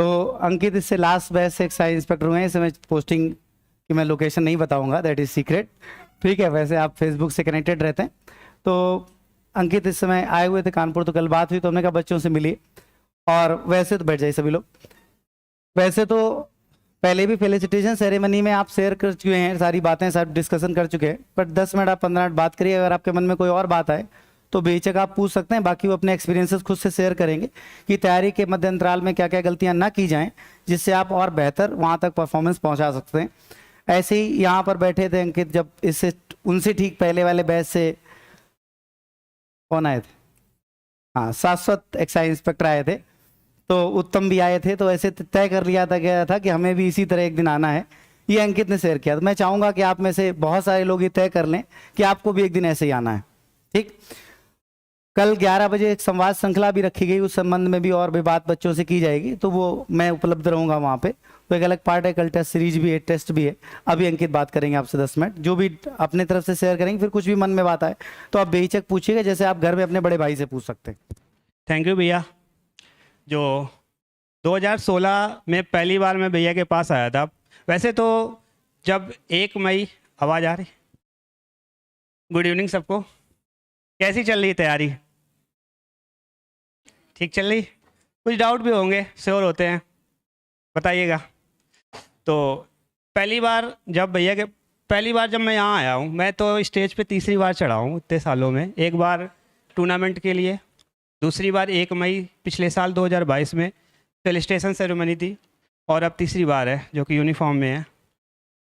तो अंकित इससे last batch से एक्साइज इंस्पेक्टर हुए हैं। इसे मैं पोस्टिंग की मैं लोकेशन नहीं बताऊंगा, दैट इज़ सीक्रेट। ठीक है, वैसे आप फेसबुक से कनेक्टेड रहते हैं। तो अंकित इस समय आए हुए थे कानपुर, तो कल बात हुई तो हमने कहा बच्चों से मिलिए। और वैसे तो बैठ जाइए सभी लोग। वैसे तो पहले भी फेलिसिटेशन सेरेमनी में आप शेयर कर चुके हैं, सारी बातें सब डिस्कशन कर चुके हैं, बट 10 मिनट आप 15 मिनट बात करिए। अगर आपके मन में कोई और बात आए तो बेहिचक आप पूछ सकते हैं। बाकी वो अपने एक्सपीरियंसेस खुद से शेयर करेंगे कि तैयारी के मध्य अंतराल में क्या क्या गलतियां ना की जाएं, जिससे आप और बेहतर वहां तक परफॉर्मेंस पहुंचा सकते हैं। ऐसे ही यहाँ पर बैठे थे अंकित, जब इससे उनसे ठीक पहले वाले बैच से कौन आए थे, हाँ, शाश्वत एक्साइज इंस्पेक्टर आए थे, तो उत्तम भी आए थे। तो ऐसे तय कर लिया था गया था कि हमें भी इसी तरह एक दिन आना है। ये अंकित ने शेयर किया। तो मैं चाहूंगा कि आप में से बहुत सारे लोग ये तय कर लें कि आपको भी एक दिन ऐसे ही आना है। ठीक, कल 11 बजे एक संवाद श्रृंखला भी रखी गई, उस संबंध में भी और भी बात बच्चों से की जाएगी, तो वो मैं उपलब्ध रहूंगा वहाँ पे। तो एक अलग पार्ट है, कल टेस्ट सीरीज भी है, टेस्ट भी है। अभी अंकित बात करेंगे आपसे 10 मिनट, जो भी अपने तरफ से शेयर करेंगे। फिर कुछ भी मन में बात आए तो आप बेहिचक पूछिएगा, जैसे आप घर में अपने बड़े भाई से पूछ सकते हैं। थैंक यू भैया। जो 2016 में पहली बार मैं भैया के पास आया था, वैसे तो जब 1 मई, आवाज़ आ रही, गुड इवनिंग सबको, कैसी चल रही तैयारी? ठीक चल रही? कुछ डाउट भी होंगे, श्योर होते हैं, बताइएगा। तो पहली बार जब मैं यहाँ आया हूँ, मैं तो स्टेज पे तीसरी बार चढ़ा हूँ इतने सालों में। एक बार टूर्नामेंट के लिए, दूसरी बार 1 मई पिछले साल 2022 में फेलिसिटेशन सेरेमनी थी, और अब तीसरी बार है जो कि यूनिफॉर्म में है।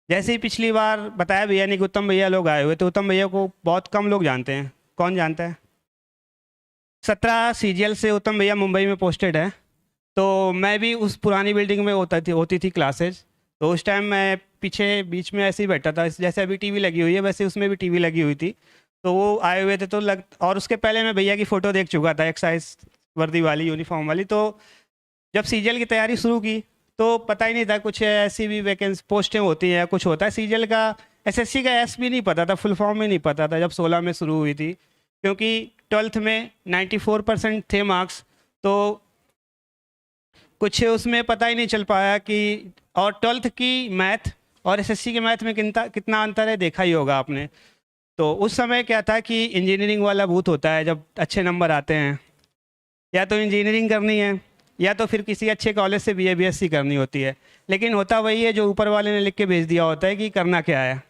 जैसे ही पिछली बार बताया भैया ने कि उत्तम भैया लोग आए हुए, तो उत्तम भैया को बहुत कम लोग जानते हैं। कौन जानता है? 17 CGL से उत्तम भैया मुंबई में पोस्टेड है। तो मैं भी उस पुरानी बिल्डिंग में होती थी क्लासेज। तो उस टाइम मैं पीछे बीच में ऐसे ही बैठा था, जैसे अभी टीवी लगी हुई है वैसे उसमें भी टीवी लगी हुई थी। तो वो आए हुए थे तो और उसके पहले मैं भैया की फ़ोटो देख चुका था, एक्साइज वर्दी वाली, यूनिफॉर्म वाली। तो जब CGL की तैयारी शुरू की तो पता ही नहीं था कुछ ऐसी भी वैकेंसी पोस्टें होती हैं, कुछ होता है। CGL का SSC का S भी नहीं पता था, फुल फॉर्म में नहीं पता था जब 16 में शुरू हुई थी, क्योंकि 12th में 94% थे मार्क्स। तो कुछ उसमें पता ही नहीं चल पाया कि, और 12th की मैथ और SSC के मैथ में कितना अंतर है देखा ही होगा आपने। तो उस समय क्या था कि इंजीनियरिंग वाला भूत होता है, जब अच्छे नंबर आते हैं या तो इंजीनियरिंग करनी है या तो फिर किसी अच्छे कॉलेज से BA BSc करनी होती है। लेकिन होता वही है जो ऊपर वाले ने लिख के भेज दिया होता है कि करना क्या है।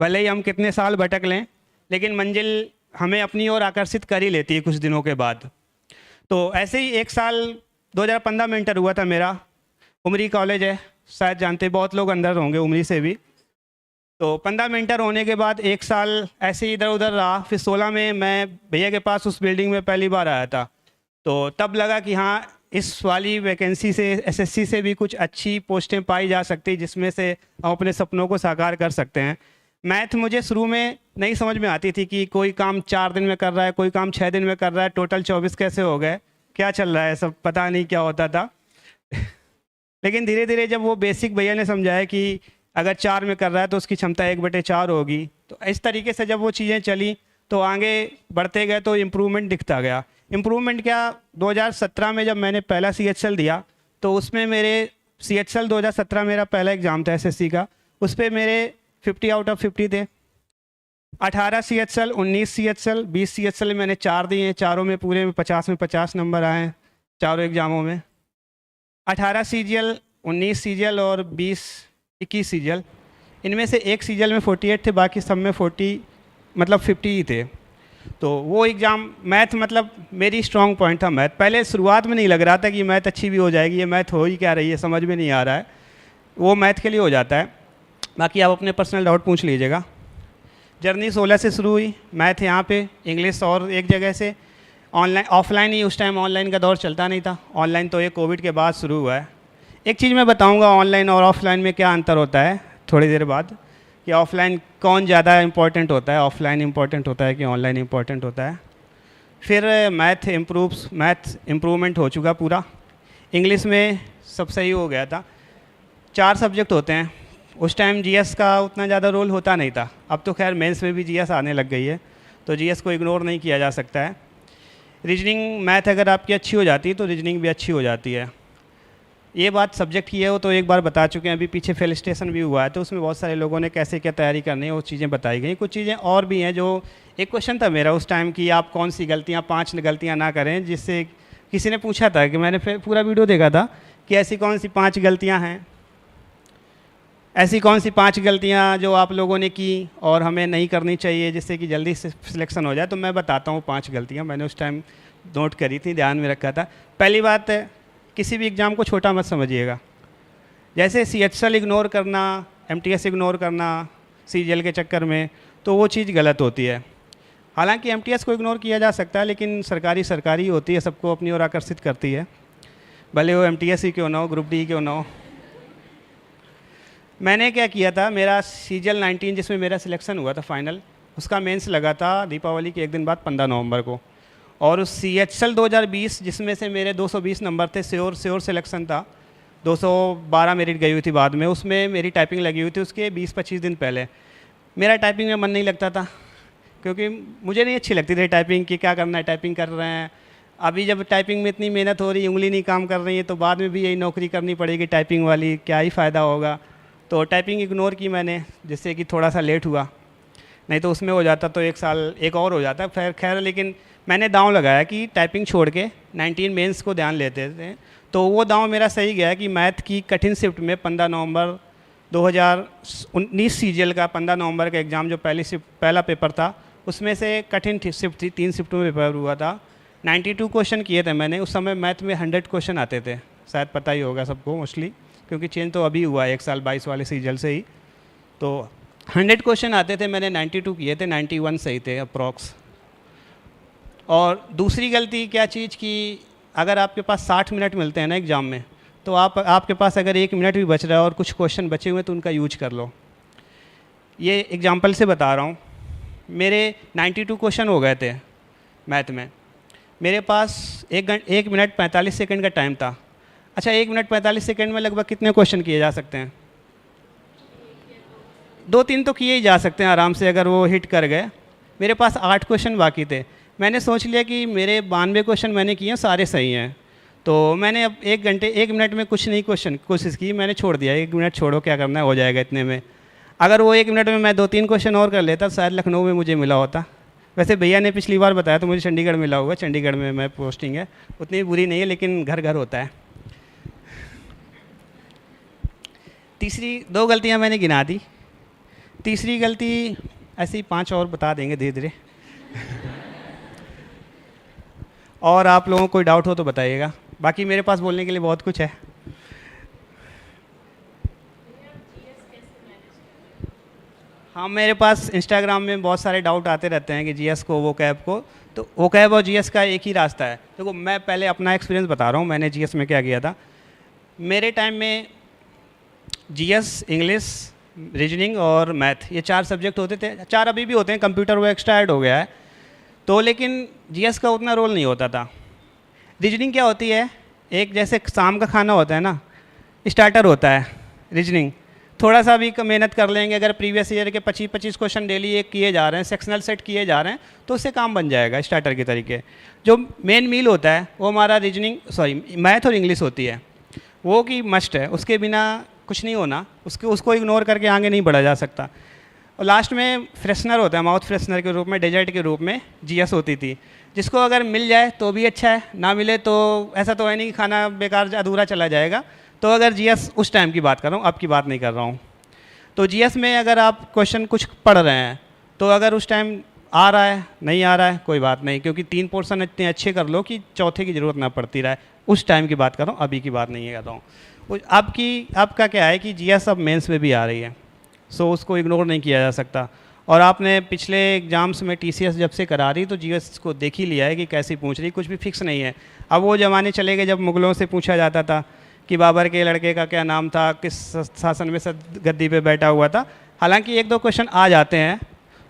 भले ही हम कितने साल भटक लें, लेकिन मंजिल हमें अपनी ओर आकर्षित कर ही लेती है कुछ दिनों के बाद। तो ऐसे ही एक साल 2015 में इंटर हुआ था मेरा। उमरी कॉलेज है, शायद जानते बहुत लोग अंदर होंगे उमरी से भी। तो 15 में इंटर होने के बाद एक साल ऐसे ही इधर उधर रहा। फिर 16 में मैं भैया के पास उस बिल्डिंग में पहली बार आया था। तो तब लगा कि हाँ, इस वाली वैकेंसी से, SSC से भी कुछ अच्छी पोस्टें पाई जा सकती, जिसमें से हम अपने सपनों को साकार कर सकते हैं। मैथ मुझे शुरू में नहीं समझ में आती थी कि कोई काम 4 दिन में कर रहा है, कोई काम 6 दिन में कर रहा है, टोटल 24 कैसे हो गए, क्या चल रहा है, सब पता नहीं क्या होता था। लेकिन धीरे धीरे जब वो बेसिक भैया ने समझाया कि अगर 4 में कर रहा है तो उसकी क्षमता 1/4 होगी, तो इस तरीके से जब वो चीज़ें चली तो आगे बढ़ते गए तो इम्प्रूवमेंट दिखता गया। इम्प्रूवमेंट क्या, 2017 में जब मैंने पहला CHL दिया तो उसमें मेरे CHL 2017 मेरा पहला एग्ज़ाम था SSC का, उस पर मेरे 50 आउट ऑफ 50 थे। 18 CHL, 19 CHL, 20 CHL मैंने 4 दिए हैं, चारों में पूरे में 50 नंबर आए हैं चारों एग्ज़ामों में। 18 CGL, 19 CGL और 21 CGL, इनमें से एक CGL में 48 थे, बाकी सब में 50 ही थे। तो वो एग्ज़ाम मैथ मतलब मेरी स्ट्रॉन्ग पॉइंट था मैथ। पहले शुरुआत में नहीं लग रहा था कि मैथ अच्छी भी हो जाएगी, ये मैथ हो ही क्या रही है समझ में नहीं आ रहा है, वो मैथ के लिए हो जाता है। बाकी आप अपने पर्सनल डाउट पूछ लीजिएगा। जर्नी 16 से शुरू हुई, मैथ यहाँ पे, इंग्लिश और एक जगह से, ऑनलाइन ऑफलाइन ही, उस टाइम ऑनलाइन का दौर चलता नहीं था, ऑनलाइन तो ये कोविड के बाद शुरू हुआ है। एक चीज़ मैं बताऊँगा ऑनलाइन और ऑफलाइन में क्या अंतर होता है थोड़ी देर बाद, कि ऑफलाइन कौन ज़्यादा इंपॉर्टेंट होता है, ऑफलाइन इंपॉर्टेंट होता है कि ऑनलाइन इंपॉर्टेंट होता है। फिर मैथ इम्प्रूवमेंट हो चुका पूरा। इंग्लिश में सब सही हो गया था। 4 सब्जेक्ट होते हैं, उस टाइम GS का उतना ज़्यादा रोल होता नहीं था, अब तो खैर मेंस में भी GS आने लग गई है, तो GS को इग्नोर नहीं किया जा सकता है। रीजनिंग मैथ अगर आपकी अच्छी हो जाती है तो रीजनिंग भी अच्छी हो जाती है। ये बात सब्जेक्ट की है वो तो एक बार बता चुके हैं, अभी पीछे फेल स्टेशन भी हुआ है तो उसमें बहुत सारे लोगों ने कैसे क्या तैयारी करनी है वो चीज़ें बताई गई। कुछ चीज़ें और भी हैं जो, एक क्वेश्चन था मेरा उस टाइम कि आप कौन सी गलतियाँ 5 गलतियाँ ना करें, जिससे किसी ने पूछा था कि मैंने फिर पूरा वीडियो देखा था कि ऐसी कौन सी 5 गलतियाँ हैं, ऐसी कौन सी 5 गलतियाँ जो आप लोगों ने की और हमें नहीं करनी चाहिए जिससे कि जल्दी से सिलेक्शन हो जाए। तो मैं बताता हूँ 5 गलतियाँ मैंने उस टाइम नोट करी थी, ध्यान में रखा था। पहली बात, किसी भी एग्ज़ाम को छोटा मत समझिएगा। जैसे CHL इग्नोर करना, MTS इग्नोर करना CGL के चक्कर में, तो वो चीज़ गलत होती है। हालांकि MTS को इग्नोर किया जा सकता है, लेकिन सरकारी होती है, सबको अपनी ओर आकर्षित करती है, भले वो MTS ही क्यों ना हो, ग्रुप D क्यों ना हो। मैंने क्या किया था, मेरा CGL 19 जिसमें मेरा सिलेक्शन हुआ था फाइनल, उसका मेंस लगा था दीपावली के एक दिन बाद 15 नवंबर को। और उस CHL 2020 जिसमें से मेरे 220 नंबर थे, श्योर सिलेक्शन था, 212 मेरिट गई हुई थी बाद में, उसमें मेरी टाइपिंग लगी हुई थी उसके 20-25 दिन पहले। मेरा टाइपिंग में मन नहीं लगता था क्योंकि मुझे नहीं अच्छी लगती थी टाइपिंग की, क्या करना है टाइपिंग कर रहे हैं। अभी जब टाइपिंग में इतनी मेहनत हो रही है, उंगली नहीं काम कर रही है, तो बाद में भी यही नौकरी करनी पड़ेगी टाइपिंग वाली, क्या ही फ़ायदा होगा। तो टाइपिंग इग्नोर की मैंने, जिससे कि थोड़ा सा लेट हुआ, नहीं तो उसमें हो जाता तो 1 साल एक और हो जाता खैर। लेकिन मैंने दांव लगाया कि टाइपिंग छोड़ के 19 मेंस को ध्यान लेते थे, तो वो दांव मेरा सही गया कि मैथ की कठिन शिफ्ट में 15 नवंबर 2019 CGL का 15 नवंबर का एग्ज़ाम जो पहला पेपर था, उसमें से कठिन शिफ्ट थी, 3 शिफ्टों में पेपर हुआ था। 92 क्वेश्चन किए थे मैंने। उस समय मैथ में 100 क्वेश्चन आते थे, शायद पता ही होगा सबको मोस्टली, क्योंकि चेंज तो अभी हुआ है 1 साल 22 वाले CGL से ही। तो 100 क्वेश्चन आते थे, मैंने 92 किए थे, 91 सही थे अप्रॉक्स। और दूसरी गलती क्या चीज़ की, अगर आपके पास 60 मिनट मिलते हैं ना एग्ज़ाम में, तो आपके पास अगर 1 मिनट भी बच रहा है और कुछ क्वेश्चन बचे हुए तो उनका यूज कर लो। ये एग्जांपल से बता रहा हूँ, मेरे 92 क्वेश्चन हो गए थे मैथ में, मेरे पास 1 मिनट 45 सेकंड का टाइम था। अच्छा, 1 मिनट 45 सेकंड में लगभग कितने क्वेश्चन किए जा सकते हैं? 2-3 तो किए ही जा सकते हैं आराम से, अगर वो हिट कर गए। मेरे पास 8 क्वेश्चन बाकी थे। मैंने सोच लिया कि मेरे 92 क्वेश्चन मैंने किए हैं, सारे सही हैं, तो मैंने अब 1 मिनट में कुछ नहीं कोशिश की, मैंने छोड़ दिया। 1 मिनट छोड़ो, क्या करना है, हो जाएगा इतने में। अगर वो 1 मिनट में मैं 2-3 क्वेश्चन और कर लेता, शायद लखनऊ में मुझे मिला होता। वैसे भैया ने पिछली बार बताया तो मुझे चंडीगढ़ मिला हुआ है, चंडीगढ़ में मैं पोस्टिंग है, उतनी बुरी नहीं है, लेकिन घर घर होता है। तीसरी 2 गलतियाँ मैंने गिना दी। तीसरी गलती ऐसी 5 और बता देंगे धीरे धीरे और आप लोगों को कोई डाउट हो तो बताइएगा, बाकी मेरे पास बोलने के लिए बहुत कुछ है। हाँ, मेरे पास इंस्टाग्राम में बहुत सारे डाउट आते रहते हैं कि GS को, वोकैब को, तो वोकैब और GS का एक ही रास्ता है। देखो, मैं पहले अपना एक्सपीरियंस बता रहा हूँ, मैंने GS में क्या किया था। मेरे टाइम में GS, इंग्लिश, रीजनिंग और मैथ, ये 4 सब्जेक्ट होते थे। 4 अभी भी होते हैं, कंप्यूटर वो एक्स्ट्रा ऐड हो गया है तो, लेकिन GS का उतना रोल नहीं होता था। रीजनिंग क्या होती है, एक जैसे शाम का खाना होता है ना, स्टार्टर होता है रीजनिंग। थोड़ा सा भी मेहनत कर लेंगे, अगर प्रीवियस ईयर के 25-25 क्वेश्चन डेली एक किए जा रहे हैं, सेक्शनल सेट किए जा रहे हैं, तो उससे काम बन जाएगा स्टार्टर के तरीके। जो मेन मील होता है वो हमारा मैथ और इंग्लिश होती है, वो की मस्ट है, उसके बिना कुछ नहीं होना, उसको इग्नोर करके आगे नहीं बढ़ा जा सकता। और लास्ट में फ्रेशनर होता है, माउथ फ्रेशनर के रूप में, डेजर्ट के रूप में GS होती थी, जिसको अगर मिल जाए तो भी अच्छा है, ना मिले तो ऐसा तो है नहीं कि खाना बेकार अधूरा चला जाएगा। तो अगर GS उस टाइम की बात कर रहा हूँ, अब की बात नहीं कर रहा हूँ। तो GS में अगर आप क्वेश्चन कुछ पढ़ रहे हैं, तो अगर उस टाइम आ रहा है, नहीं आ रहा है, कोई बात नहीं, क्योंकि 3 पोर्शन इतने अच्छे कर लो कि चौथे की ज़रूरत ना पड़ती रहे। उस टाइम की बात कर रहा हूँ, अभी की बात नहीं कर रहा हूँ। आपका क्या है कि GS अब मेंस में भी आ रही है, सो उसको इग्नोर नहीं किया जा सकता। और आपने पिछले एग्जाम्स में TCS जब से करा रही तो GS को देख ही लिया है कि कैसी पूछ रही, कुछ भी फिक्स नहीं है। अब वो ज़माने चले गए जब मुग़लों से पूछा जाता था कि बाबर के लड़के का क्या नाम था, किस शासन में गद्दी पे बैठा हुआ था। हालांकि 1-2 क्वेश्चन आ जाते हैं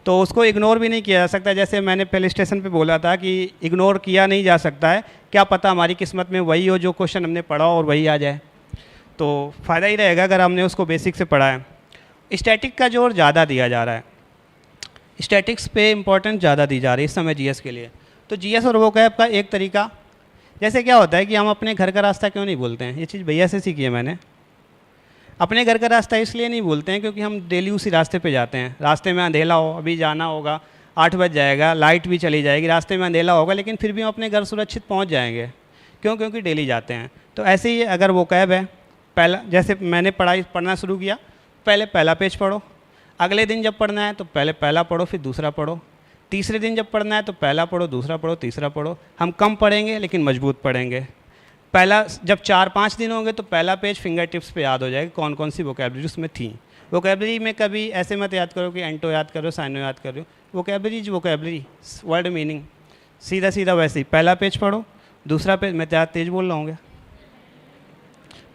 तो उसको इग्नोर भी नहीं किया जा सकता। जैसे मैंने पहले स्टेशन पे बोला था कि इग्नोर किया नहीं जा सकता है, क्या पता हमारी किस्मत में वही हो जो क्वेश्चन हमने पढ़ा और वही आ जाए, तो फ़ायदा ही रहेगा अगर हमने उसको बेसिक से पढ़ा है। स्टैटिक का जोर ज़्यादा दिया जा रहा है, स्टैटिक्स पे इम्पोर्टेंस ज़्यादा दी जा रही है इस समय GS के लिए। तो GS और वोकैब का एक तरीका जैसे क्या होता है कि हम अपने घर का रास्ता क्यों नहीं बोलते हैं, ये चीज़ भैया से सीखी है मैंने। अपने घर का रास्ता इसलिए नहीं बोलते हैं क्योंकि हम डेली उसी रास्ते पे जाते हैं। रास्ते में अंधेला हो, अभी जाना होगा 8 बज जाएगा, लाइट भी चली जाएगी, रास्ते में अंधेला होगा, लेकिन फिर भी हम अपने घर सुरक्षित पहुंच जाएंगे। क्यों? क्योंकि डेली जाते हैं। तो ऐसे ही अगर वो कैब है, पहला जैसे मैंने पढ़ना शुरू किया, पहले पहला पेज पढ़ो, अगले दिन जब पढ़ना है तो पहले पहला पढ़ो फिर दूसरा पढ़ो, तीसरे दिन जब पढ़ना है तो पहला पढ़ो, दूसरा पढ़ो, तीसरा पढ़ो। हम कम पढ़ेंगे लेकिन मजबूत पढ़ेंगे। पहला जब 4-5 दिन होंगे तो पहला पेज फिंगर टिप्स पे याद हो जाएगा कौन कौन सी वोकेबलरी उसमें थी। वोकेबलरी में कभी ऐसे मत याद करो कि एंटो याद करो, साइनो याद करो। वोकेबलरी वर्ड मीनिंग सीधा सीधा वैसे ही पहला पेज पढ़ो, दूसरा पेज, मैं ज़्यादा तेज बोल रहा हूँ,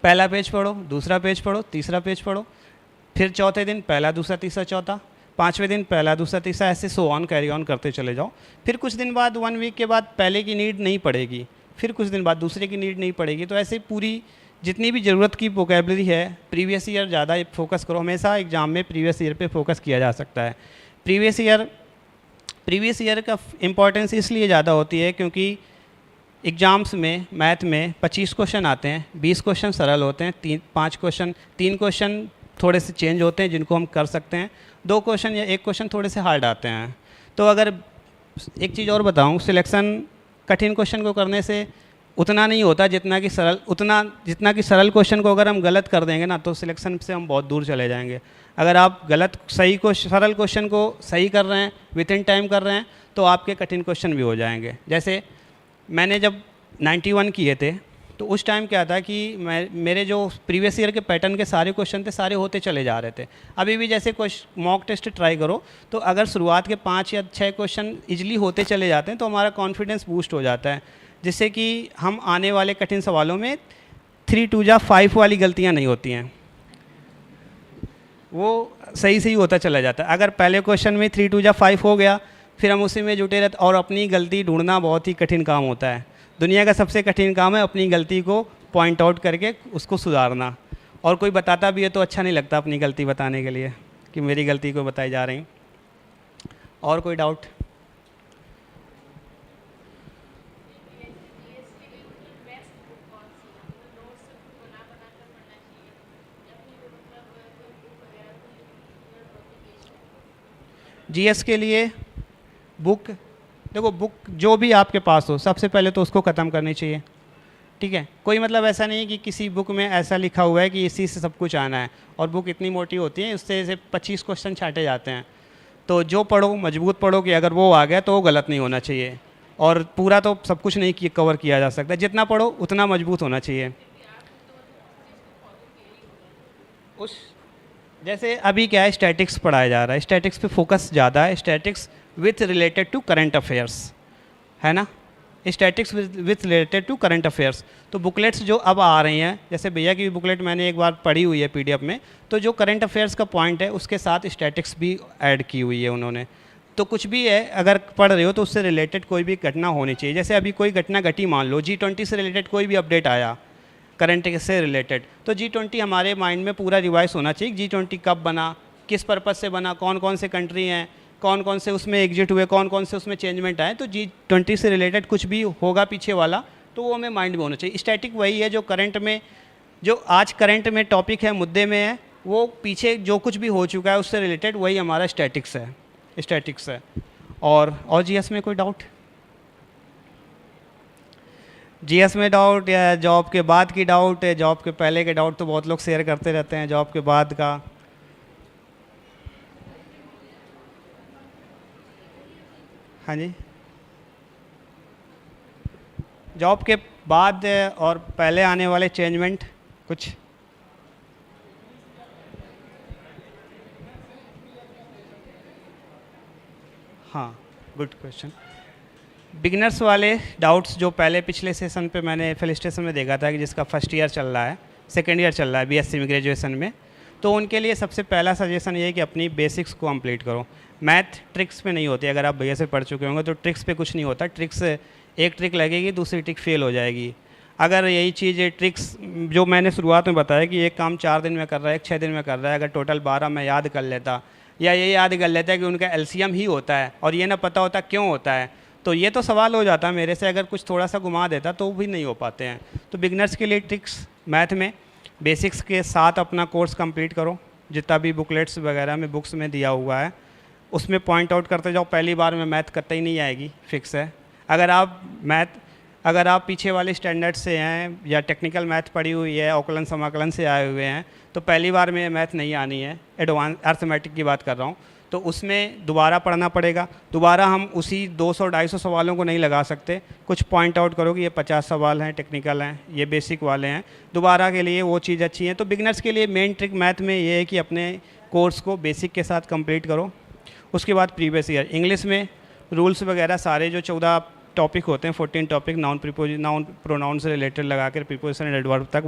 पहला पेज पढ़ो, दूसरा पेज पढ़ो, तीसरा पेज पढ़ो, फिर चौथे दिन पहला दूसरा तीसरा चौथा, 5वें दिन पहला दूसरा तीसरा, ऐसे सो ऑन कैरी ऑन करते चले जाओ। फिर कुछ दिन बाद 1 वीक के बाद पहले की नीड नहीं पड़ेगी, फिर कुछ दिन बाद दूसरे की नीड नहीं पड़ेगी। तो ऐसे पूरी जितनी भी ज़रूरत की वोकेबलरी है, प्रीवियस ईयर ज़्यादा फोकस करो। हमेशा एग्ज़ाम में प्रीवियस ईयर पे फोकस किया जा सकता है। प्रीवियस ईयर का इम्पोर्टेंस इसलिए ज़्यादा होती है क्योंकि एग्ज़ाम्स में मैथ में 25 क्वेश्चन आते हैं, 20 क्वेश्चन सरल होते हैं, 3 क्वेश्चन थोड़े से चेंज होते हैं जिनको हम कर सकते हैं, 2 क्वेश्चन या 1 क्वेश्चन थोड़े से हार्ड आते हैं। तो अगर एक चीज़ और बताऊं, सिलेक्शन कठिन क्वेश्चन को करने से उतना नहीं होता जितना कि सरल क्वेश्चन को अगर हम गलत कर देंगे ना तो सिलेक्शन से हम बहुत दूर चले जाएंगे। अगर आप सरल क्वेश्चन को सही कर रहे हैं, विद इन टाइम कर रहे हैं, तो आपके कठिन क्वेश्चन भी हो जाएंगे। जैसे मैंने जब 91 किए थे तो उस टाइम क्या था कि मेरे जो प्रीवियस ईयर के पैटर्न के सारे क्वेश्चन थे सारे होते चले जा रहे थे। अभी भी जैसे मॉक टेस्ट ट्राई करो तो अगर शुरुआत के 5 या 6 क्वेश्चन इजीली होते चले जाते हैं तो हमारा कॉन्फिडेंस बूस्ट हो जाता है, जिससे कि हम आने वाले कठिन सवालों में 3 2 जा 5 वाली गलतियाँ नहीं होती हैं, वो सही से ही होता चला जाता है। अगर पहले क्वेश्चन में 3 2 जा 5 हो गया फिर हम उसी में जुटे रहते, और अपनी गलती ढूंढना बहुत ही कठिन काम होता है। दुनिया का सबसे कठिन काम है अपनी गलती को पॉइंट आउट करके उसको सुधारना। और कोई बताता भी है तो अच्छा नहीं लगता अपनी गलती बताने के लिए कि मेरी गलती को बताई जा रही। और कोई डाउट? जीएस के लिए बुक, देखो बुक जो भी आपके पास हो सबसे पहले तो उसको ख़त्म करनी चाहिए, ठीक है। कोई मतलब ऐसा नहीं है कि किसी बुक में ऐसा लिखा हुआ है कि इसी से सब कुछ आना है, और बुक इतनी मोटी होती है उससे से 25 क्वेश्चन छाटे जाते हैं। तो जो पढ़ो मजबूत पढ़ो कि अगर वो आ गया तो वो गलत नहीं होना चाहिए, और पूरा तो सब कुछ नहीं कवर किया जा सकता, जितना पढ़ो उतना मजबूत होना चाहिए। उस जैसे अभी क्या है, स्टैटिक्स पढ़ाया जा रहा है, स्टैटिक्स पे फोकस ज़्यादा है, statics with related to current affairs, है ना, statics with related to current affairs. तो बुकलेट्स जो अब आ रही हैं, जैसे भैया की बुकलेट मैंने एक बार पढ़ी हुई है पीडीएफ में, तो जो करंट अफेयर्स का पॉइंट है उसके साथ स्टैटिक्स भी ऐड की हुई है उन्होंने। तो कुछ भी है अगर पढ़ रहे हो तो उससे रिलेटेड कोई भी घटना होनी चाहिए। जैसे अभी कोई घटना घटी, मान लो G20 से रिलेटेड कोई भी अपडेट आया करंट से रिलेटेड, तो G20 हमारे माइंड में पूरा रिवाइज होना चाहिए। G20 कब बना, किस पर्पज़ से बना, कौन कौन से कंट्री हैं, कौन कौन से उसमें एग्जिट हुए, कौन कौन से उसमें चेंजमेंट आए। तो G20 से रिलेटेड कुछ भी होगा पीछे वाला तो वो हमें माइंड में होना चाहिए। स्टैटिक वही है जो करंट में, जो आज करंट में टॉपिक है, मुद्दे में है, वो पीछे जो कुछ भी हो चुका है उससे रिलेटेड वही हमारा स्टैटिक्स है। और जीएस में कोई डाउट? जीएस में डाउट या जॉब के बाद की डाउट है? जॉब के पहले के डाउट तो बहुत लोग शेयर करते रहते हैं, जॉब के बाद का? हाँ जी, जॉब के बाद और पहले आने वाले चेंजमेंट कुछ? हाँ, गुड क्वेश्चन। बिगिनर्स वाले डाउट्स जो पहले पिछले सेशन पे मैंने फेलिस्टेशन में देखा था कि जिसका फर्स्ट ईयर चल रहा है, सेकेंड ईयर चल रहा है बीएससी में ग्रेजुएशन में, तो उनके लिए सबसे पहला सजेशन ये है कि अपनी बेसिक्स को कंप्लीट करो। मैथ ट्रिक्स पे नहीं होती, अगर आप भैया से पढ़ चुके होंगे तो ट्रिक्स पे कुछ नहीं होता। ट्रिक्स एक ट्रिक लगेगी दूसरी ट्रिक फेल हो जाएगी। अगर यही चीज़ ट्रिक्स जो मैंने शुरुआत में बताया कि एक काम 4 दिन में कर रहा है, एक 6 दिन में कर रहा है, अगर टोटल 12 मैं याद कर लेता, या ये याद कर लेता है कि उनका एलसीएम ही होता है और ये ना पता होता क्यों होता है, तो ये तो सवाल हो जाता मेरे से, अगर कुछ थोड़ा सा घुमा देता तो भी नहीं हो पाते हैं। तो बिगनर्स के लिए ट्रिक्स मैथ में बेसिक्स के साथ अपना कोर्स कंप्लीट करो, जितना भी बुकलेट्स वगैरह में बुक्स में दिया हुआ है उसमें पॉइंट आउट करते जाओ। पहली बार में मैथ कतई नहीं आएगी, फिक्स है। अगर आप पीछे वाले स्टैंडर्ड से हैं या टेक्निकल मैथ पढ़ी हुई है, अवकलन समाकलन से आए हुए हैं, तो पहली बार में मैथ नहीं आनी है। एडवांस अर्थमेटिक की बात कर रहा हूँ, तो उसमें दोबारा पढ़ना पड़ेगा। दोबारा हम उसी 200-250 सवालों को नहीं लगा सकते। कुछ पॉइंट आउट करो कि ये 50 सवाल हैं, टेक्निकल हैं, ये बेसिक वाले हैं, दोबारा के लिए वो चीज़ अच्छी है। तो बिगनर्स के लिए मेन ट्रिक मैथ में ये है कि अपने कोर्स को बेसिक के साथ कंप्लीट करो। उसके बाद प्रीवियस ईयर इंग्लिश में रूल्स वगैरह सारे जो 14 टॉपिक होते हैं, 14 टॉपिक नाउन प्रोनाउन से रिलेटेड लगा कर प्रीपोजिशन एंड एडवर्ब तक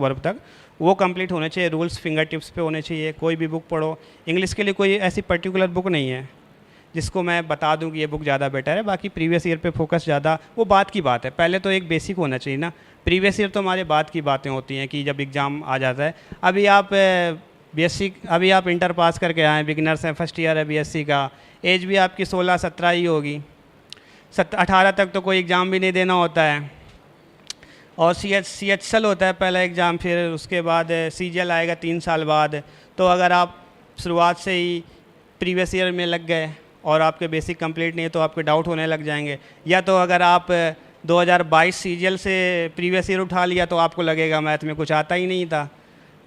वो कंप्लीट होने चाहिए। रूल्स फिंगर टिप्स पे होने चाहिए। कोई भी बुक पढ़ो, इंग्लिश के लिए कोई ऐसी पर्टिकुलर बुक नहीं है जिसको मैं बता दूं कि ये बुक ज़्यादा बेटर है। बाकी प्रीवियस ईयर पे फोकस ज़्यादा, वो बात की बात है। पहले तो एक बेसिक होना चाहिए ना। प्रीवियस ईयर तो हमारे बात की बातें होती हैं कि जब एग्ज़ाम आ जाता है। अभी आप इंटर पास करके आए, बिगिनर्स हैं, फर्स्ट ईयर है बीएससी का, एज भी आपकी 16-17 ही होगी। 18 तक तो कोई एग्ज़ाम भी नहीं देना होता है। और CHL होता है पहला एग्ज़ाम, फिर उसके बाद CGL आएगा 3 साल बाद। तो अगर आप शुरुआत से ही प्रीवियस ईयर में लग गए और आपके बेसिक कंप्लीट नहीं है तो आपके डाउट होने लग जाएंगे। या तो अगर आप 2022 CGL से प्रीवियस ईयर उठा लिया तो आपको लगेगा मैथ में कुछ आता ही नहीं था,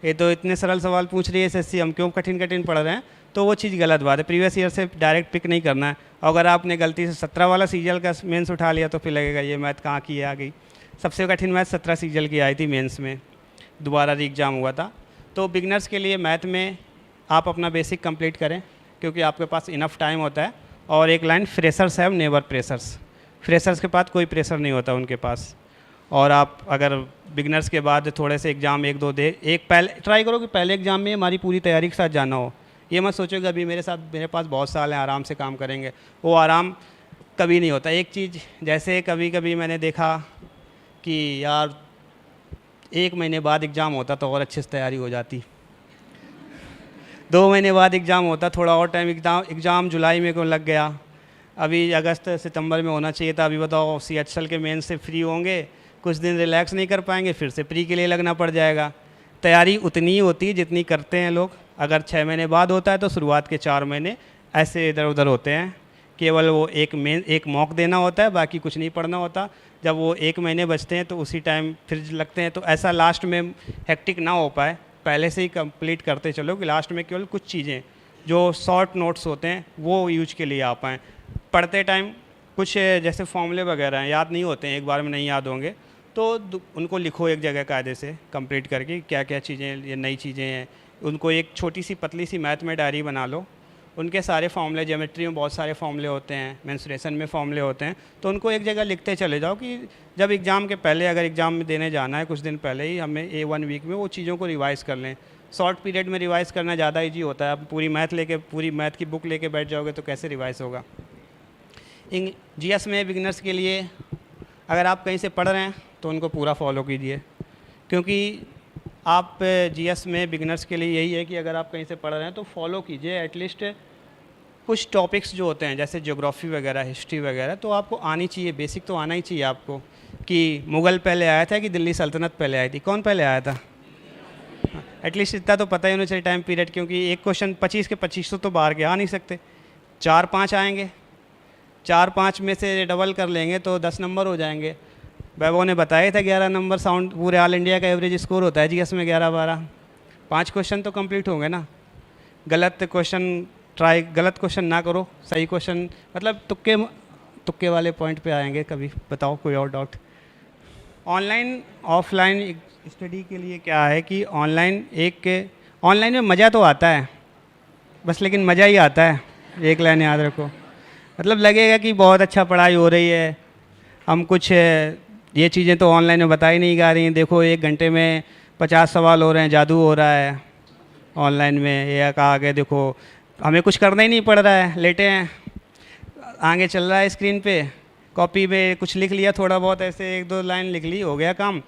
ये तो इतने सरल सवाल पूछ रही है SSC, हम क्यों कठिन पढ़ रहे हैं। तो वो चीज़ गलत बात है। प्रीवियस ईयर से डायरेक्ट पिक नहीं करना है। अगर आपने गलती से 17 वाला CGL का मेंस उठा लिया तो फिर लगेगा ये मैथ कहाँ की आ गई। सबसे कठिन मैथ 17 CGL की आई थी मेंस में, दोबारा री एग्ज़ाम हुआ था। तो बिगनर्स के लिए मैथ में आप अपना बेसिक कंप्लीट करें, क्योंकि आपके पास इनफ टाइम होता है। और एक line, freshers have never pressures, freshers के पास कोई प्रेशर नहीं होता उनके पास। और आप अगर बिगनर्स के बाद थोड़े से एग्ज़ाम 1-2 दे, पहले ट्राई करो कि पहले एग्ज़ाम में हमारी पूरी तैयारी के साथ जाना हो। ये मत सोचो कि अभी मेरे पास बहुत साल हैं, आराम से काम करेंगे, वो आराम कभी नहीं होता। एक चीज़, जैसे कभी कभी मैंने देखा कि यार 1 महीने बाद एग्ज़ाम होता तो और अच्छे से तैयारी हो जाती, 2 महीने बाद एग्ज़ाम होता, थोड़ा और टाइम, एग्ज़ाम जुलाई में क्यों लग गया, अभी अगस्त सितंबर में होना चाहिए था। अभी बताओ CHL के मेन से फ्री होंगे, कुछ दिन रिलैक्स नहीं कर पाएंगे, फिर से प्री के लिए लगना पड़ जाएगा। तैयारी उतनी ही होती है जितनी करते हैं लोग। अगर 6 महीने बाद होता है तो शुरुआत के 4 महीने ऐसे इधर उधर होते हैं, केवल वो एक मॉक देना होता है, बाकी कुछ नहीं पढ़ना होता। जब वो 1 महीने बचते हैं तो उसी टाइम फिर लगते हैं, तो ऐसा लास्ट में हेक्टिक ना हो पाए, पहले से ही कंप्लीट करते चलो कि लास्ट में केवल कुछ चीज़ें जो शॉर्ट नोट्स होते हैं वो यूज के लिए आ पाएँ। पढ़ते टाइम कुछ जैसे फॉर्मूले वगैरह हैं, याद नहीं होते हैं, एक बार में नहीं याद होंगे, तो उनको लिखो एक जगह कायदे से कंप्लीट करके, क्या क्या चीज़ें ये नई चीज़ें हैं। उनको एक छोटी सी पतली सी मैथ में डायरी बना लो, उनके सारे फॉर्मूले, ज्योमेट्री में बहुत सारे फॉर्मूले होते हैं, मेंसुरेशन में फॉर्मूले होते हैं, तो उनको एक जगह लिखते चले जाओ कि जब एग्ज़ाम के पहले, अगर एग्ज़ाम में देने जाना है कुछ दिन पहले ही, हमें 1 वीक में वो चीज़ों को रिवाइज़ कर लें। शॉर्ट पीरियड में रिवाइज़ करना ज़्यादा ईजी होता है। आप पूरी मैथ की बुक लेके बैठ जाओगे तो कैसे रिवाइज़ होगा। GS में बिगिनर्स के लिए अगर आप कहीं से पढ़ रहे हैं तो उनको पूरा फॉलो कीजिए, क्योंकि आप GS में बिगिनर्स के लिए यही है कि अगर आप कहीं से पढ़ रहे हैं तो फॉलो कीजिए। एटलीस्ट कुछ टॉपिक्स जो होते हैं जैसे ज्योग्राफी वगैरह, हिस्ट्री वगैरह, तो आपको आनी चाहिए, बेसिक तो आना ही चाहिए आपको, कि मुग़ल पहले आया था कि दिल्ली सल्तनत पहले आई थी, कौन पहले आया था। एटलीस्ट इतना तो पता ही होना चाहिए टाइम पीरियड, क्योंकि एक क्वेश्चन 25 के 25 तो बाहर के आ नहीं सकते, 4-5 आएंगे, 4-5 में से डबल कर लेंगे तो 10 नंबर हो जाएंगे। वैभव ने बताया था 11 नंबर साउंड पूरे ऑल इंडिया का एवरेज स्कोर होता है GS में 11-12। 5 क्वेश्चन तो कंप्लीट होंगे ना। गलत क्वेश्चन ना करो, सही क्वेश्चन, मतलब तुक्के वाले पॉइंट पे आएंगे कभी। बताओ कोई और डाउट। ऑनलाइन ऑफलाइन स्टडी के लिए क्या है कि ऑनलाइन में मज़ा तो आता है बस, लेकिन मज़ा ही आता है, एक लाइन याद रखो। मतलब लगेगा कि बहुत अच्छा पढ़ाई हो रही है, हम कुछ ये चीज़ें तो ऑनलाइन में बता ही नहीं जा रही हैं। देखो 1 घंटे में 50 सवाल हो रहे हैं, जादू हो रहा है ऑनलाइन में। ये कहा आगे देखो, हमें कुछ करना ही नहीं पड़ रहा है, लेटे हैं, आगे चल रहा है स्क्रीन पे, कॉपी में कुछ लिख लिया, थोड़ा बहुत ऐसे 1-2 लाइन लिख ली, हो गया काम,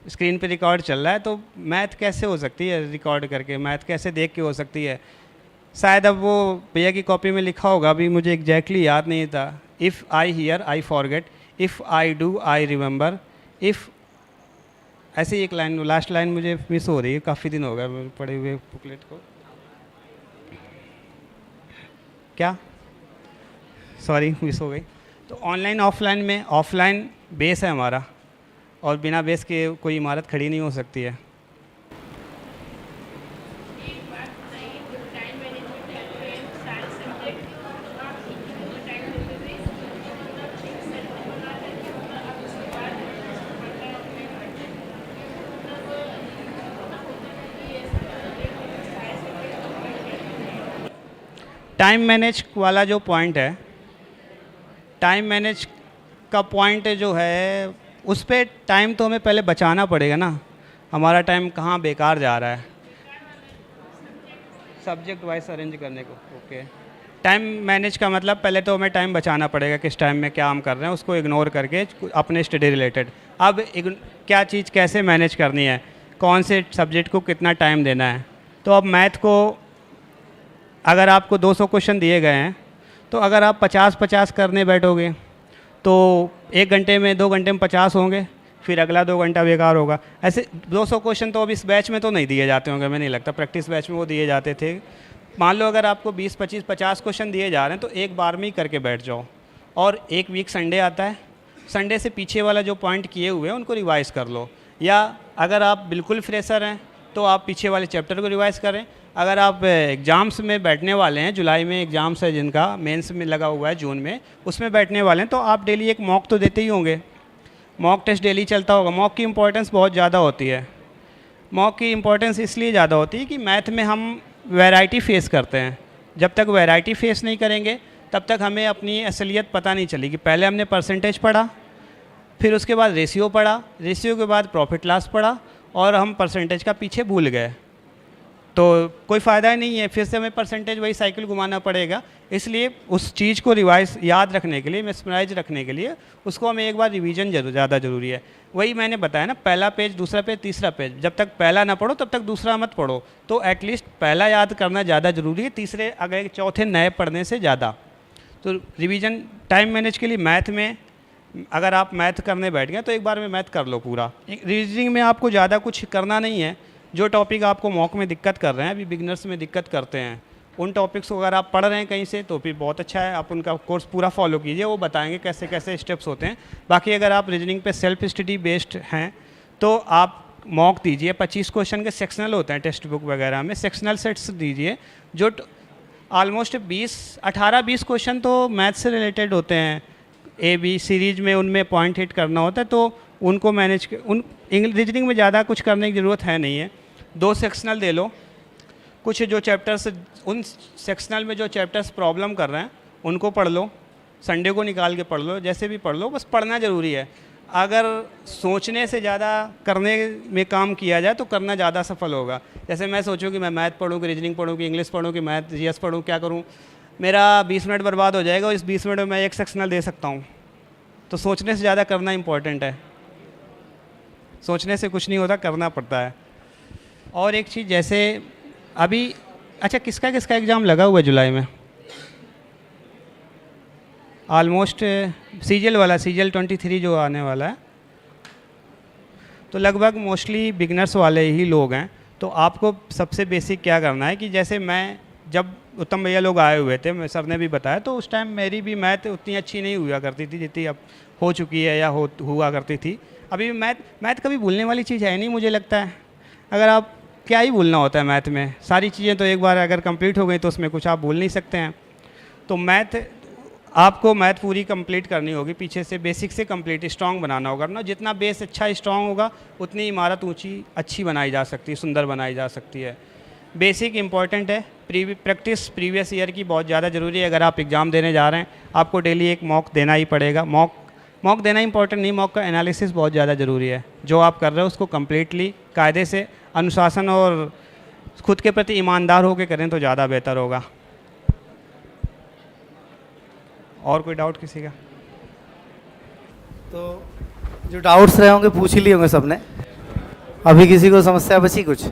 स्क्रीन पे रिकॉर्ड चल रहा है। तो मैथ कैसे हो सकती है रिकॉर्ड करके, मैथ कैसे देख के हो सकती है। शायद अब वो भैया की कॉपी में लिखा होगा, अभी मुझे एग्जैक्टली याद नहीं था, if I here I forget, if I do I remember, if, ऐसे ही एक लाइन, लास्ट लाइन मुझे मिस हो रही है, काफ़ी दिन हो गए मेरे पढ़े हुए बुकलेट को। क्या, सॉरी मिस हो गई। तो ऑनलाइन ऑफलाइन में, ऑफलाइन बेस है हमारा, और बिना बेस के कोई इमारत खड़ी नहीं हो सकती है। टाइम मैनेज वाला जो पॉइंट है, टाइम मैनेज का पॉइंट जो है, उस पर टाइम तो हमें पहले बचाना पड़ेगा ना, हमारा टाइम कहाँ बेकार जा रहा है। सब्जेक्ट वाइज अरेंज करने को, ओके। टाइम मैनेज का मतलब पहले तो हमें टाइम बचाना पड़ेगा, किस टाइम में क्या हम कर रहे हैं उसको इग्नोर करके अपने स्टडी रिलेटेड। अब क्या चीज़ कैसे मैनेज करनी है, कौन से सब्जेक्ट को कितना टाइम देना है। तो अब मैथ को अगर आपको 200 क्वेश्चन दिए गए हैं, तो अगर आप 50-50 करने बैठोगे तो 1 घंटे में, 2 घंटे में 50 होंगे, फिर अगला 2 घंटा बेकार होगा। ऐसे 200 क्वेश्चन तो अब इस बैच में तो नहीं दिए जाते होंगे, हमें नहीं लगता, प्रैक्टिस बैच में वो दिए जाते थे। मान लो अगर आपको 20, 25, 50 क्वेश्चन दिए जा रहे हैं, तो एक बार में ही करके बैठ जाओ। और एक वीक संडे आता है, संडे से पीछे वाला जो पॉइंट किए हुए हैं उनको रिवाइज कर लो। या अगर आप बिल्कुल फ्रेशर हैं तो आप पीछे वाले चैप्टर को रिवाइज करें। अगर आप एग्ज़ाम्स में बैठने वाले हैं, जुलाई में एग्ज़ाम्स है जिनका, मेंस में लगा हुआ है जून में, उसमें बैठने वाले हैं, तो आप डेली एक मॉक तो देते ही होंगे, मॉक टेस्ट डेली चलता होगा। मॉक की इम्पोर्टेंस बहुत ज़्यादा होती है। मॉक की इम्पोर्टेंस इसलिए ज़्यादा होती है कि मैथ में हम वैरायटी फेस करते हैं। जब तक वैरायटी फेस नहीं करेंगे तब तक हमें अपनी असलियत पता नहीं चलेगी। पहले हमने परसेंटेज पढ़ा, फिर उसके बाद रेशियो पढ़ा, रेशियो के बाद प्रॉफिट लॉस पढ़ा, और हम परसेंटेज का पीछे भूल गए, तो कोई फ़ायदा ही नहीं है। फिर से हमें परसेंटेज वही साइकिल घुमाना पड़ेगा। इसलिए उस चीज़ को रिवाइज याद रखने के लिए, मेमोराइज रखने के लिए, उसको हमें एक बार रिवीजन ज़्यादा ज़रूरी है। वही मैंने बताया ना, पहला पेज, दूसरा पेज, तीसरा पेज, जब तक पहला ना पढ़ो तब तक दूसरा मत पढ़ो। तो एटलीस्ट पहला याद करना ज़्यादा ज़रूरी है, तीसरे अगर चौथे नए पढ़ने से ज़्यादा। तो रिवीजन टाइम मैनेज के लिए मैथ में, अगर आप मैथ करने बैठ गए तो एक बार में मैथ कर लो पूरा। रीजनिंग में आपको ज़्यादा कुछ करना नहीं है। जो टॉपिक आपको मॉक में दिक्कत कर रहे हैं, अभी बिगनर्स में दिक्कत करते हैं, उन टॉपिक्स को अगर आप पढ़ रहे हैं कहीं से तो फिर बहुत अच्छा है, आप उनका कोर्स पूरा फॉलो कीजिए, वो बताएंगे कैसे कैसे स्टेप्स होते हैं। बाकी अगर आप रीजनिंग पे सेल्फ स्टडी बेस्ड हैं तो आप मॉक दीजिए। 25 क्वेश्चन के सेक्शनल होते हैं टेक्स्ट बुक वगैरह में, सेक्शनल सेट्स दीजिए जो ऑलमोस्ट 18-20 क्वेश्चन तो मैथ से रिलेटेड होते हैं। ए बी सीरीज में उनमें पॉइंट हिट करना होता है, तो उनको मैनेज उन रीजनिंग में ज़्यादा कुछ करने की ज़रूरत है नहीं है। 2 सेक्शनल दे लो, कुछ जो चैप्टर्स, उन सेक्शनल में जो चैप्टर्स प्रॉब्लम कर रहे हैं उनको पढ़ लो, संडे को निकाल के पढ़ लो, जैसे भी पढ़ लो, बस पढ़ना ज़रूरी है। अगर सोचने से ज़्यादा करने में काम किया जाए तो करना ज़्यादा सफल होगा। जैसे मैं सोचूं कि मैं मैथ पढ़ूं कि रीजनिंग पढ़ूं कि इंग्लिश पढ़ूं कि मैथ जीएस पढ़ूं, क्या करूं, मेरा 20 मिनट बर्बाद हो जाएगा और इस 20 मिनट में मैं एक सेक्शनल दे सकता हूं। तो सोचने से ज़्यादा करना इंपॉर्टेंट है। सोचने से कुछ नहीं होता, करना पड़ता है। और एक चीज़, जैसे अभी, अच्छा किसका किसका एग्ज़ाम लगा हुआ है जुलाई में? ऑलमोस्ट सीजीएल वाला, सीजीएल 23 जो आने वाला है, तो लगभग मोस्टली बिगनर्स वाले ही लोग हैं। तो आपको सबसे बेसिक क्या करना है कि जैसे मैं, जब उत्तम भैया लोग आए हुए थे, सर ने भी बताया, तो उस टाइम मेरी भी मैथ उतनी अच्छी नहीं हुआ करती थी जितनी अब हो चुकी है या हुआ करती थी। अभी भी मैथ कभी भूलने वाली चीज़ है नहीं, मुझे लगता है। अगर आप, क्या ही भूलना होता है मैथ में, सारी चीज़ें तो एक बार अगर कंप्लीट हो गई तो उसमें कुछ आप भूल नहीं सकते हैं। तो आपको मैथ पूरी कंप्लीट करनी होगी, पीछे से बेसिक से कंप्लीट स्ट्रांग बनाना होगा ना। जितना बेस अच्छा स्ट्रांग होगा उतनी इमारत ऊंची अच्छी बनाई जा सकती है, सुंदर बनाई जा सकती है। बेसिक इंपॉर्टेंट है, प्रैक्टिस प्रीवियस ईयर की बहुत ज़्यादा ज़रूरी है। अगर आप एग्ज़ाम देने जा रहे हैं आपको डेली एक मॉक देना ही पड़ेगा। मॉक देना इंपॉर्टेंट नहीं, मॉक का एनालिसिस बहुत ज़्यादा ज़रूरी है। जो आप कर रहे हो उसको कम्प्लीटली कायदे से, अनुशासन और खुद के प्रति ईमानदार होकर करें तो ज़्यादा बेहतर होगा। और कोई डाउट किसी का? तो जो डाउट्स रहे होंगे पूछ ही लिए होंगे सबने। अभी किसी को समस्या बची कुछ?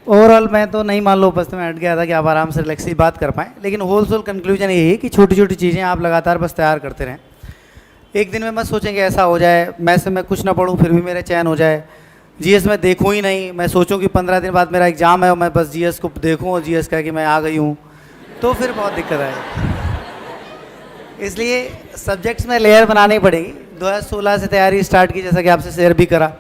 ओवरऑल मैं तो नहीं मान लो उपस्थित में हट गया था कि आप आराम से रिलैक्सली बात कर पाएँ, लेकिन होलसेल कंक्लूजन यही है कि छोटी छोटी चीज़ें आप लगातार बस तैयार करते रहें। एक दिन में मत सोचेंगे ऐसा हो जाए, मैथ से मैं कुछ ना पढ़ूँ फिर भी मेरा चयन हो जाए, जीएस में देखूँ ही नहीं, मैं सोचूं कि 15 दिन बाद मेरा एग्ज़ाम है और मैं बस जीएस को देखूँ और जीएस कह कि मैं आ गई हूँ, तो फिर बहुत दिक्कत आएगी। इसलिए सब्जेक्ट्स में लेयर बनानी पड़ेगी। 2016 से तैयारी स्टार्ट की, जैसा कि आपसे शेयर भी करा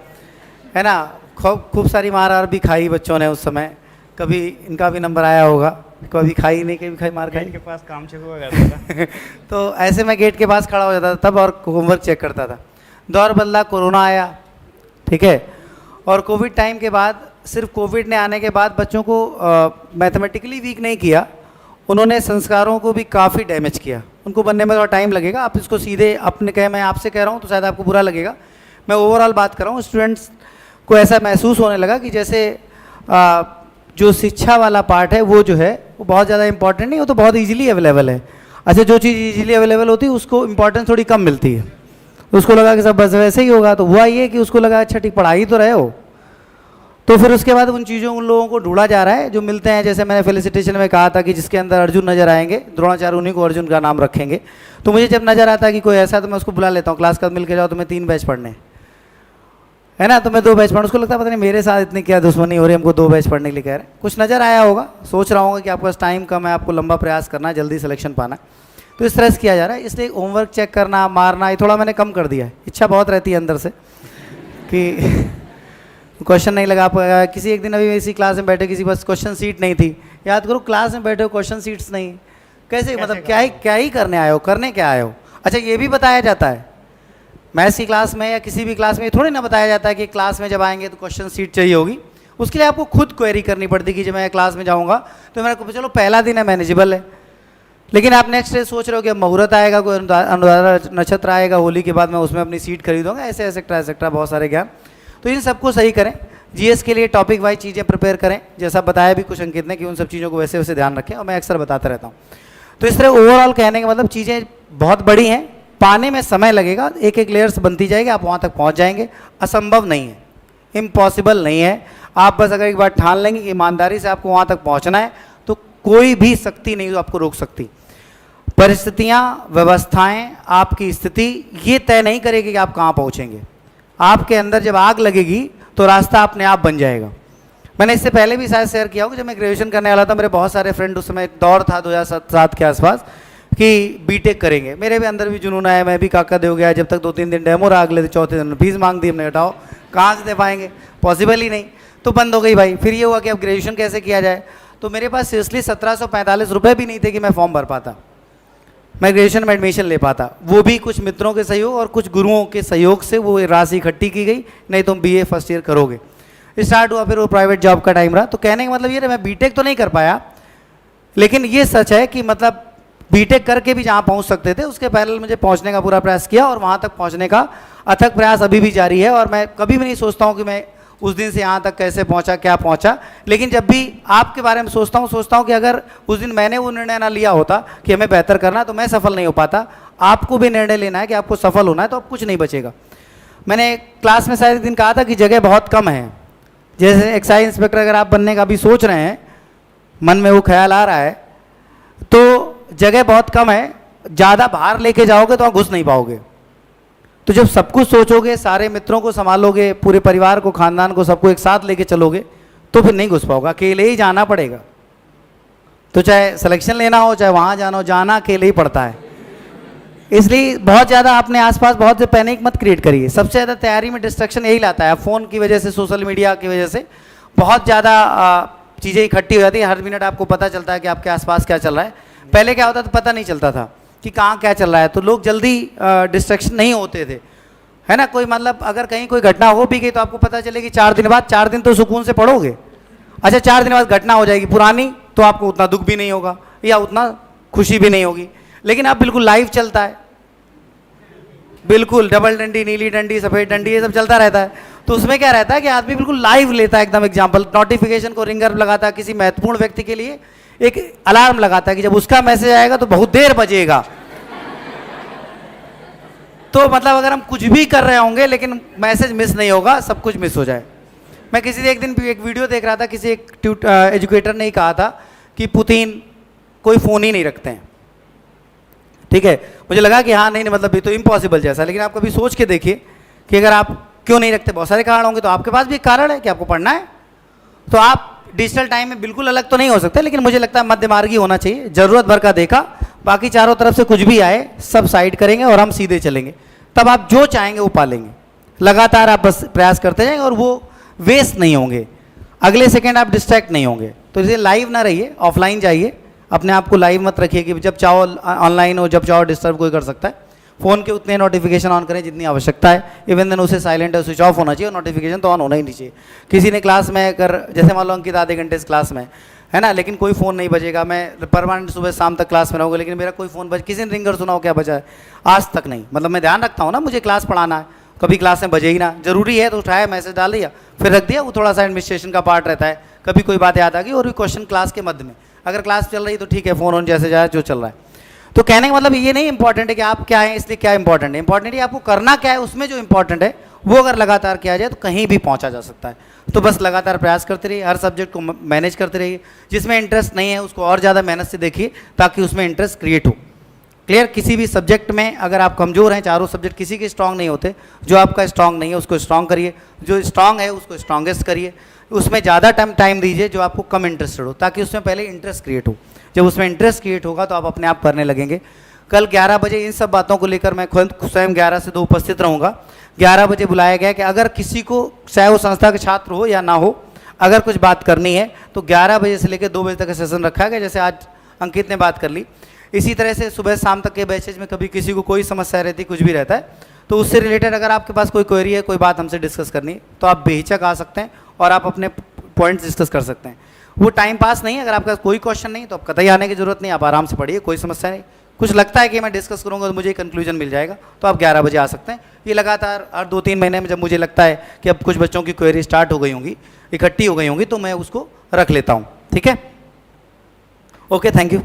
है ना। खूब सारी मार भी खाई बच्चों ने उस समय, कभी इनका भी नंबर आया होगा, कभी खाई नहीं, कभी खाई मार खाई। गेट के पास काम चेक हुआ करता था। तो ऐसे मैं गेट के पास खड़ा हो जाता था तब और होमवर्क चेक करता था। दौर बदला, कोरोना आया, ठीक है, और कोविड टाइम के बाद, सिर्फ कोविड ने आने के बाद बच्चों को मैथमेटिकली वीक नहीं किया, उन्होंने संस्कारों को भी काफ़ी डैमेज किया। उनको बनने में थोड़ा टाइम लगेगा। आप इसको सीधे अपने कहे मैं आपसे कह रहा हूँ तो शायद आपको बुरा लगेगा, मैं ओवरऑल बात कर रहा हूँ। स्टूडेंट्स को ऐसा महसूस होने लगा कि जैसे जो शिक्षा वाला पार्ट है वो जो है वो बहुत ज़्यादा इंपॉर्टेंट नहीं, वो तो बहुत ईजिली अवेलेबल है। अच्छा, जो चीज़ ईजिली अवेलेबल होती है उसको इंपॉर्टेंस थोड़ी कम मिलती है। उसको लगा कि सब बस वैसे ही होगा, तो हुआ ये कि उसको लगा अच्छा ठीक पढ़ाई तो रहे हो। तो फिर उसके बाद उन चीज़ों, उन लोगों को ढूंढा जा रहा है जो मिलते हैं। जैसे मैंने फेलिसिटेशन में कहा था कि जिसके अंदर अर्जुन नजर आएंगे, द्रोणाचार्य उन्हीं को अर्जुन का नाम रखेंगे। तो मुझे जब नजर आता है कि कोई ऐसा, तो मैं उसको बुला लेता हूँ, क्लास का मिल के जाओ, तुम्हें 3 बैच पढ़ने है ना, तो मैं 2 बैच पढ़, उसको लगता है पता नहीं मेरे साथ इतनी क्या दुश्मनी हो रही है, हमको 2 बैच पढ़ने के लिए कह रहे हैं। कुछ नज़र आया होगा, सोच रहा होगा कि आपके पास टाइम कम है, आपको लंबा प्रयास करना है, जल्दी सिलेक्शन पाना है, तो इस तरह से किया जा रहा है। इसलिए होमवर्क चेक करना, मारना, ये थोड़ा मैंने कम कर दिया है। इच्छा बहुत रहती है अंदर से कि क्वेश्चन नहीं लगा पाएगा। किसी एक दिन अभी इसी क्लास में बैठे, किसी बस क्वेश्चन सीट नहीं थी। याद करो, क्लास में बैठे हो, क्वेश्चन सीट्स नहीं, कैसे मतलब क्या ही करने आए हो, करने क्या आए हो। अच्छा, ये भी बताया जाता है मैथ्स की क्लास में या किसी भी क्लास में, थोड़ी ना बताया जाता है कि क्लास में जब आएंगे तो क्वेश्चन सीट चाहिए होगी। उसके लिए आपको खुद क्वेरी करनी पड़ती कि जब मैं क्लास में जाऊँगा तो मेरा चलो पहला दिन है मैनेजेबल है, लेकिन आप नेक्स्ट डे सोच रहे हो कि अब मुहूर्त आएगा, कोई अनुराधा नक्षत्र आएगा, होली के बाद मैं उसमें अपनी सीट खरीदूंगा, ऐसे एक्सेट्रा बहुत सारे ज्ञान। तो इन सबको सही करें। जीएस के लिए टॉपिक वाइज चीज़ें प्रिपेयर करें, जैसा बताया भी कुछ अंकित ने कि उन सब चीज़ों को वैसे वैसे ध्यान रखें, और मैं अक्सर बताता रहता हूँ। तो इस तरह ओवरऑल कहने का मतलब चीज़ें बहुत बड़ी हैं, पाने में समय लगेगा, एक एक लेयर्स बनती जाएगी, आप वहाँ तक पहुँच जाएंगे। असंभव नहीं है, इम्पॉसिबल नहीं है। आप बस अगर एक बार ठान लेंगे कि ईमानदारी से आपको वहाँ तक पहुँचना है, तो कोई भी शक्ति नहीं जो आपको रोक सकती। परिस्थितियाँ, व्यवस्थाएं, आपकी स्थिति ये तय नहीं करेगी कि आप कहाँ पहुँचेंगे। आपके अंदर जब आग लगेगी तो रास्ता अपने आप बन जाएगा। मैंने इससे पहले भी शायद शेयर किया होगा, जब मैं ग्रेजुएशन करने वाला था, मेरे बहुत सारे फ्रेंड, उस समय दौर था 2007 के आसपास कि बीटेक करेंगे। मेरे भी अंदर भी जुनून आया, मैं भी काका दे हो गया। जब तक 2-3 दिन डेमो रहा, अगले 4थे दिन फीस मांग दी हमने, हटाओ कहाँ से दे पाएंगे, पॉसिबल ही नहीं, तो बंद हो गई भाई। फिर ये हुआ कि अब ग्रेजुएशन कैसे किया जाए, तो मेरे पास सीरियसली 1745 रुपये भी नहीं थे कि मैं फॉर्म भर पाता, मैं ग्रेजुएशन में एडमिशन ले पाता। वो भी कुछ मित्रों के सहयोग और कुछ गुरुओं के सहयोग से वो राशि इकट्ठी की गई, नहीं तुम बीए फर्स्ट ईयर करोगे। स्टार्ट हुआ, फिर वो प्राइवेट जॉब का टाइम रहा। तो कहने का मतलब ये, मैं बीटेक तो नहीं कर पाया, लेकिन ये सच है कि मतलब बीटेक करके भी जहाँ पहुँच सकते थे, उसके पैरेलल मुझे पहुँचने का पूरा प्रयास किया, और वहाँ तक पहुँचने का अथक प्रयास अभी भी जारी है। और मैं कभी भी नहीं सोचता हूँ कि मैं उस दिन से यहाँ तक कैसे पहुँचा, क्या पहुँचा, लेकिन जब भी आपके बारे में सोचता हूँ कि अगर उस दिन मैंने वो निर्णय ना लिया होता कि हमें बेहतर करना है, तो मैं सफल नहीं हो पाता। आपको भी निर्णय लेना है कि आपको सफल होना है, तो अब कुछ नहीं बचेगा। मैंने क्लास में शायद एक दिन कहा था कि जगह बहुत कम है। जैसे एक्साइज इंस्पेक्टर अगर आप बनने का भी सोच रहे हैं, मन में वो ख्याल आ रहा है, तो जगह बहुत कम है, ज़्यादा बाहर लेके जाओगे तो आप घुस नहीं पाओगे। तो जब सब कुछ सोचोगे, सारे मित्रों को संभालोगे, पूरे परिवार को, खानदान को, सबको एक साथ लेके चलोगे, तो फिर नहीं घुस पाओगे, अकेले ही जाना पड़ेगा। तो चाहे सिलेक्शन लेना हो, चाहे वहाँ जाना हो, जाना अकेले ही पड़ता है। इसलिए बहुत ज़्यादा अपने आसपास बहुत से पैनिक मत क्रिएट करिए। सबसे ज़्यादा तैयारी में डिस्ट्रक्शन यही लाता है, फ़ोन की वजह से, सोशल मीडिया की वजह से बहुत ज़्यादा चीज़ें इकट्ठी हो जाती है। हर मिनट आपको पता चलता है कि आपके आसपास क्या चल रहा है। पहले क्या होता था, पता नहीं चलता था कि कहाँ क्या चल रहा है, तो लोग जल्दी डिस्ट्रैक्शन नहीं होते थे, है ना। कोई मतलब अगर कहीं कोई घटना हो भी गई तो आपको पता चलेगी 4 दिन बाद, 4 दिन तो सुकून से पढ़ोगे। अच्छा, 4 दिन बाद घटना हो जाएगी पुरानी, तो आपको उतना दुख भी नहीं होगा या उतना खुशी भी नहीं होगी। लेकिन अब बिल्कुल लाइव चलता है, बिल्कुल डबल डंडी, नीली डंडी, सफ़ेद डंडी, ये सब चलता रहता है। तो उसमें क्या रहता है कि आदमी बिल्कुल लाइव लेता है एकदम। एग्जाम्पल, नोटिफिकेशन को रिंगर लगाता है, किसी महत्वपूर्ण व्यक्ति के लिए एक अलार्म लगाता है कि जब उसका मैसेज आएगा तो बहुत देर बजेगा। तो मतलब अगर हम कुछ भी कर रहे होंगे लेकिन मैसेज मिस नहीं होगा, सब कुछ मिस हो जाए। मैं किसी एक दिन भी एक वीडियो देख रहा था, किसी एक एजुकेटर ने ही कहा था कि पुतिन कोई फ़ोन ही नहीं रखते हैं, ठीक है। मुझे लगा कि हाँ नहीं मतलब ये तो इम्पॉसिबल जैसा, लेकिन आप कभी सोच के देखिए कि अगर आप क्यों नहीं रखते, बहुत सारे कारण होंगे, तो आपके पास भी एक कारण है कि आपको पढ़ना है। तो आप डिजिटल टाइम में बिल्कुल अलग तो नहीं हो सकते, लेकिन मुझे लगता है मध्य मार्ग ही होना चाहिए। ज़रूरत भर का देखा, बाकी चारों तरफ से कुछ भी आए सब साइड करेंगे और हम सीधे चलेंगे, तब आप जो चाहेंगे वो पालेंगे। लगातार आप बस प्रयास करते जाएंगे और वो वेस्ट नहीं होंगे, अगले सेकंड आप डिस्ट्रैक्ट नहीं होंगे। तो इसलिए लाइव ना रहिए, ऑफलाइन जाइए, अपने आप को लाइव मत रखिए कि जब चाहो ऑनलाइन हो, जब चाहो डिस्टर्ब कोई कर सकता है। फ़ोन के उतने नोटिफिकेशन ऑन करें जितनी आवश्यकता है, इवन देन उसे साइलेंट और स्विच ऑफ होना चाहिए, और नोटिफिकेशन तो ऑन होना ही नहीं चाहिए। किसी ने क्लास में अगर जैसे मान लो अंकित आधे घंटे इस क्लास में है ना, लेकिन कोई फ़ोन नहीं बजेगा, मैं परमानेंट सुबह शाम तक क्लास में रहूँगा, लेकिन मेरा कोई फ़ोन किसी ने रिंगर सुना हो क्या बजा है? आज तक नहीं। मतलब मैं ध्यान रखता हूँ ना, मुझे क्लास पढ़ाना है, कभी क्लास में बजे ही ना, जरूरी है तो उठाया, मैसेज डाल दिया, फिर रख दिया। वो थोड़ा सा एडमिनिस्ट्रेशन का पार्ट रहता है, कभी कोई बात याद आ गई, और भी क्वेश्चन क्लास के मध्य में, अगर क्लास चल रही तो ठीक है, फ़ोन ऑन जैसे जाए जो चल रहा है। तो कहने का मतलब ये नहीं इंपॉर्टेंट है कि आप क्या हैं इसलिए क्या इंपॉर्टेंट है, इंपॉर्टेंट है आपको करना क्या है, उसमें जो इंपॉर्टेंट है वो अगर लगातार किया जाए तो कहीं भी पहुंचा जा सकता है। तो बस लगातार प्रयास करते रहिए, हर सब्जेक्ट को मैनेज करते रहिए, जिसमें इंटरेस्ट नहीं है उसको और ज़्यादा मेहनत से देखिए ताकि उसमें इंटरेस्ट क्रिएट हो। क्लियर? किसी भी सब्जेक्ट में अगर आप कमज़ोर हैं, चारों सब्जेक्ट किसी के स्ट्रांग नहीं होते, जो आपका स्ट्रांग नहीं है उसको स्ट्रांग करिए, जो स्ट्रांग है उसको स्ट्रांगेस्ट करिए, उसमें ज़्यादा टाइम दीजिए जो आपको कम इंटरेस्टेड हो, ताकि उसमें पहले इंटरेस्ट क्रिएट हो। जब उसमें इंटरेस्ट क्रिएट होगा तो आप अपने आप करने लगेंगे। कल 11 बजे इन सब बातों को लेकर मैं खुद स्वयं 11 से 2 उपस्थित रहूँगा। 11 बजे बुलाया गया कि अगर किसी को, चाहे वो संस्था के छात्र हो या ना हो, अगर कुछ बात करनी है तो 11 बजे से लेकर 2 बजे तक का सेशन रखा गया। जैसे आज अंकित ने बात कर ली, इसी तरह से सुबह शाम तक के बैचेज में कभी किसी को कोई समस्या रहती, कुछ भी रहता है, तो उससे रिलेटेड अगर आपके पास कोई क्वेरी है, कोई बात हमसे डिस्कस करनी है, तो आप बेहिचक आ सकते हैं और आप अपने पॉइंट्स डिस्कस कर सकते हैं। वो टाइम पास नहीं है, अगर आपका कोई क्वेश्चन नहीं तो आप कतई आने की जरूरत नहीं, आप आराम से पढ़िए, कोई समस्या नहीं। कुछ लगता है कि मैं डिस्कस करूंगा तो मुझे कंक्लूजन मिल जाएगा, तो आप 11 बजे आ सकते हैं। ये लगातार हर 2-3 महीने में जब मुझे लगता है कि अब कुछ बच्चों की क्वेरी स्टार्ट हो गई होंगी, इकट्ठी हो गई होंगी, तो मैं उसको रख लेता हूँ। ठीक है, ओके, थैंक यू।